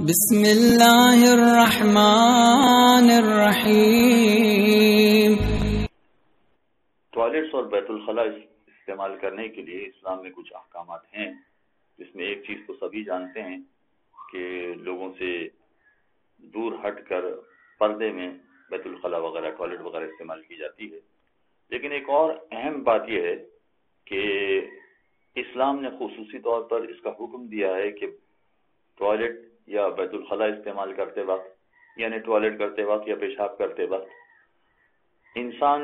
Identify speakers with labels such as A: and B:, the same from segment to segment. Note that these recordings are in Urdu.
A: بسم اللہ الرحمن الرحیم۔
B: ٹوائلٹس اور بیت الخلاء استعمال کرنے کے لیے اسلام میں کچھ احکامات ہیں، جس میں ایک چیز تو سبھی جانتے ہیں کہ لوگوں سے دور ہٹ کر پردے میں بیت الخلاء وغیرہ ٹوائلٹ وغیرہ استعمال کی جاتی ہے، لیکن ایک اور اہم بات یہ ہے کہ اسلام نے خصوصی طور پر اس کا حکم دیا ہے کہ ٹوائلٹ یا بیت الخلاء استعمال کرتے وقت، یعنی ٹوائلٹ کرتے وقت یا پیشاب کرتے وقت انسان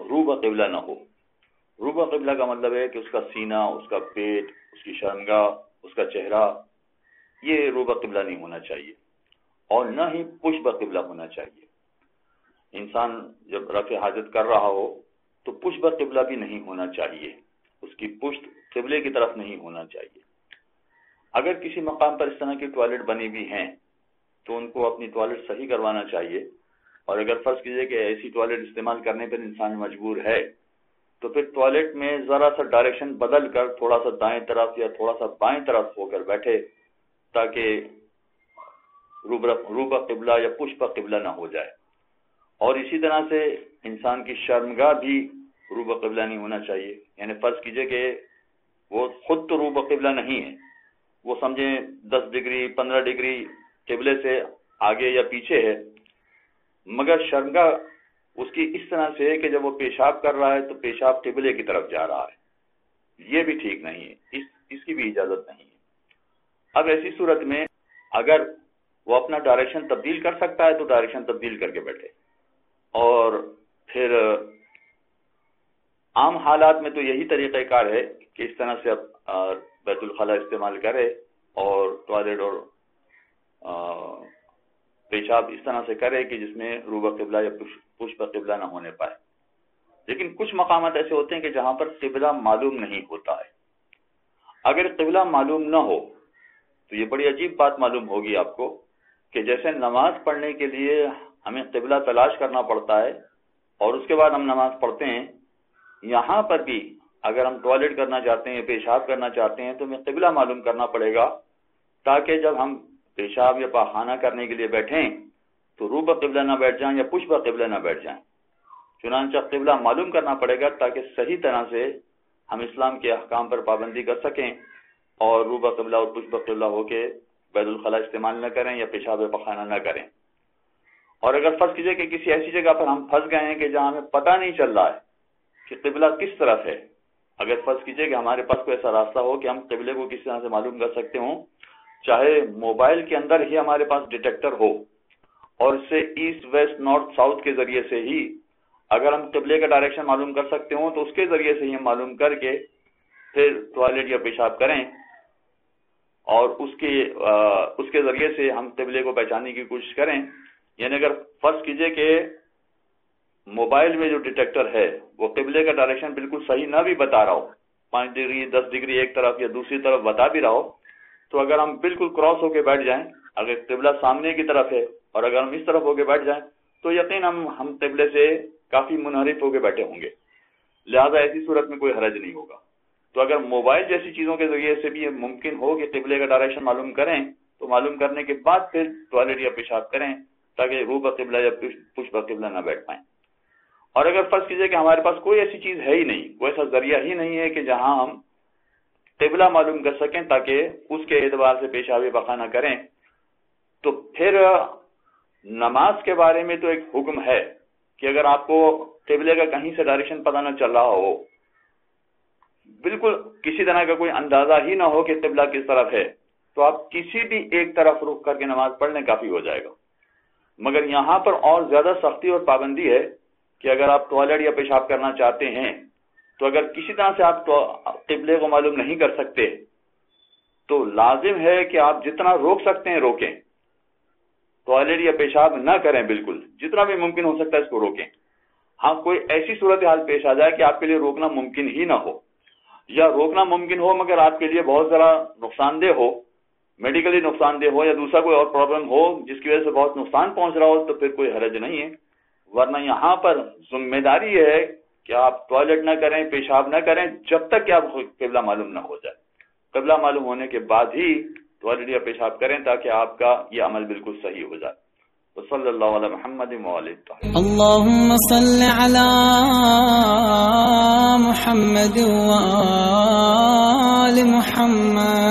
B: رو بقبلہ نہ ہو۔ رو بقبلہ کا مطلب ہے کہ اس کا سینہ، اس کا پیٹ، اس کی شرمگاہ، اس کا چہرہ، یہ رو بقبلہ نہیں ہونا چاہیے، اور نہ ہی پشت بقبلہ ہونا چاہیے۔ انسان جب رفع حاجت کر رہا ہو تو پشت بقبلہ بھی نہیں ہونا چاہیے، اس کی پشت قبلے کی طرف نہیں ہونا چاہیے۔ اگر کسی مقام پر اس طرح کی ٹوائلٹ بنی ہوئی ہیں تو ان کو اپنی ٹوائلٹ صحیح کروانا چاہیے، اور اگر فرض کیجئے کہ ایسی ٹوائلٹ استعمال کرنے پر انسان مجبور ہے تو پھر ٹوائلٹ میں ذرا سا ڈائریکشن بدل کر تھوڑا سا دائیں طرف یا تھوڑا سا بائیں طرف ہو کر بیٹھے، تاکہ رو قبلہ یا پشت قبلہ نہ ہو جائے۔ اور اسی طرح سے انسان کی شرمگاہ بھی رو قبلہ نہیں ہونا چاہیے، یعنی فرض کیجئے کہ وہ خود تو رو قبلہ نہیں ہے، وہ سمجھیں 10 ڈگری 15 ڈگری قبلے سے آگے یا پیچھے ہے، مگر شرمگاہ اس کی اس طرح سے ہے کہ جب وہ پیشاب کر رہا ہے تو پیشاب قبلے کی طرف جا رہا ہے، یہ بھی ٹھیک نہیں ہے، اس کی بھی اجازت نہیں ہے۔ اب ایسی صورت میں اگر وہ اپنا ڈائریکشن تبدیل کر سکتا ہے تو ڈائریکشن تبدیل کر کے بیٹھے، اور پھر عام حالات میں تو یہی طریقہ کار ہے کہ اس طرح سے بیت الخلاء استعمال کرے اور ٹوائلٹ اور پیشاب اس طرح سے کرے کہ جس میں رو قبلہ یا پشت قبلہ نہ ہونے پائے۔ لیکن کچھ مقامات ایسے ہوتے ہیں کہ جہاں پر قبلہ معلوم نہیں ہوتا ہے۔ اگر قبلہ معلوم نہ ہو تو یہ بڑی عجیب بات معلوم ہوگی آپ کو کہ جیسے نماز پڑھنے کے لیے ہمیں قبلہ تلاش کرنا پڑتا ہے اور اس کے بعد ہم نماز پڑھتے ہیں، یہاں پر بھی اگر ہم ٹوائلٹ کرنا چاہتے ہیں، پیشاب کرنا چاہتے ہیں تو ہمیں قبلہ معلوم کرنا پڑے گا، تاکہ جب ہم پیشاب یا پاخانہ کرنے کے لیے بیٹھیں تو رو قبلہ نہ بیٹھ جائیں یا پشت قبلہ نہ بیٹھ جائیں۔ چنانچہ قبلہ معلوم کرنا پڑے گا تاکہ صحیح طرح سے ہم اسلام کے احکام پر پابندی کر سکیں اور رو قبلہ اور پشت قبلہ ہو کے بیت الخلاء استعمال نہ کریں یا پیشاب یا پاخانہ نہ کریں۔ اور اگر فرض کیجئے کہ کسی ایسی جگہ پر ہم پھنس گئے ہیں کہ جہاں ہمیں پتہ نہیں چل رہا ہے کہ قبلہ کس طرف ہے، اگر فرض کیجئے کہ ہمارے پاس کوئی ایسا راستہ ہو کہ ہم قبلے کو کس طرح سے معلوم کر سکتے ہوں، چاہے موبائل کے اندر ہی ہمارے پاس ڈیٹیکٹر ہو اور اس سے ایسٹ ویسٹ نارتھ ساؤتھ کے ذریعے سے ہی اگر ہم قبلے کا ڈائریکشن معلوم کر سکتے ہوں تو اس کے ذریعے سے ہی ہم معلوم کر کے پھر ٹوائلٹ یا پیشاب کریں، اور اس کے ذریعے سے ہم قبلے کو پہچاننے کی کوشش کریں۔ یعنی اگر فرض کیجئے کہ موبائل میں جو ڈیٹیکٹر ہے وہ قبلے کا ڈائریکشن بالکل صحیح نہ بھی بتا رہا ہو، 5 ڈگری 10 ڈگری ایک طرف یا دوسری طرف بتا بھی رہا ہو، تو اگر ہم بالکل کراس ہو کے بیٹھ جائیں، اگر قبلہ سامنے کی طرف ہے اور اگر ہم اس طرف ہو کے بیٹھ جائیں تو یقیناً ہم قبلے سے کافی منحرف ہو کے بیٹھے ہوں گے، لہذا ایسی صورت میں کوئی حرج نہیں ہوگا۔ تو اگر موبائل جیسی چیزوں کے ذریعے سے بھی یہ ممکن ہو کہ قبلے کا ڈائریکشن معلوم کریں تو معلوم کرنے کے بعد پھر ٹوائلٹ یا پیشاب کریں، تاکہ رو قبلہ یا پشت قبلہ نہ بیٹھ پائیں۔ اور اگر فرض کیجئے کہ ہمارے پاس کوئی ایسی چیز ہے ہی نہیں، کوئی ایسا ذریعہ ہی نہیں ہے کہ جہاں ہم قبلہ معلوم کر سکیں تاکہ اس کے اعتبار سے پیشاب پاخانہ کریں، تو پھر نماز کے بارے میں تو ایک حکم ہے کہ اگر آپ کو قبلے کا کہیں سے ڈائریکشن پتہ نہ چل رہا ہو، بالکل کسی طرح کا کوئی اندازہ ہی نہ ہو کہ قبلہ کس طرف ہے، تو آپ کسی بھی ایک طرف رخ کر کے نماز پڑھ لیں، کافی ہو جائے گا۔ مگر یہاں پر اور زیادہ سختی اور پابندی ہے کہ اگر آپ ٹوائلٹ یا پیشاب کرنا چاہتے ہیں تو اگر کسی طرح سے آپ قبلے کو معلوم نہیں کر سکتے تو لازم ہے کہ آپ جتنا روک سکتے ہیں روکیں، ٹوائلٹ یا پیشاب نہ کریں، بالکل جتنا بھی ممکن ہو سکتا ہے اس کو روکیں۔ ہاں کوئی ایسی صورتحال پیش آ جائے کہ آپ کے لیے روکنا ممکن ہی نہ ہو، یا روکنا ممکن ہو مگر آپ کے لیے بہت ذرا نقصان دہ ہو، میڈیکلی نقصان دہ ہو یا دوسرا کوئی اور پرابلم ہو جس کی وجہ سے بہت نقصان پہنچ رہا ہو، تو پھر کوئی حرج نہیں ہے۔ ورنہ یہاں پر ذمہ داری یہ ہے کہ آپ ٹوائلٹ نہ کریں، پیشاب نہ کریں جب تک کہ آپ قبلہ معلوم نہ ہو جائے۔ قبلہ معلوم ہونے کے بعد ہی ٹوائلٹ یا پیشاب کریں تاکہ آپ کا یہ عمل بالکل صحیح ہو جائے. وصلی اللہ علی محمد وآلہ الطاہرین.
A: اللهم صل على محمد وآل محمد.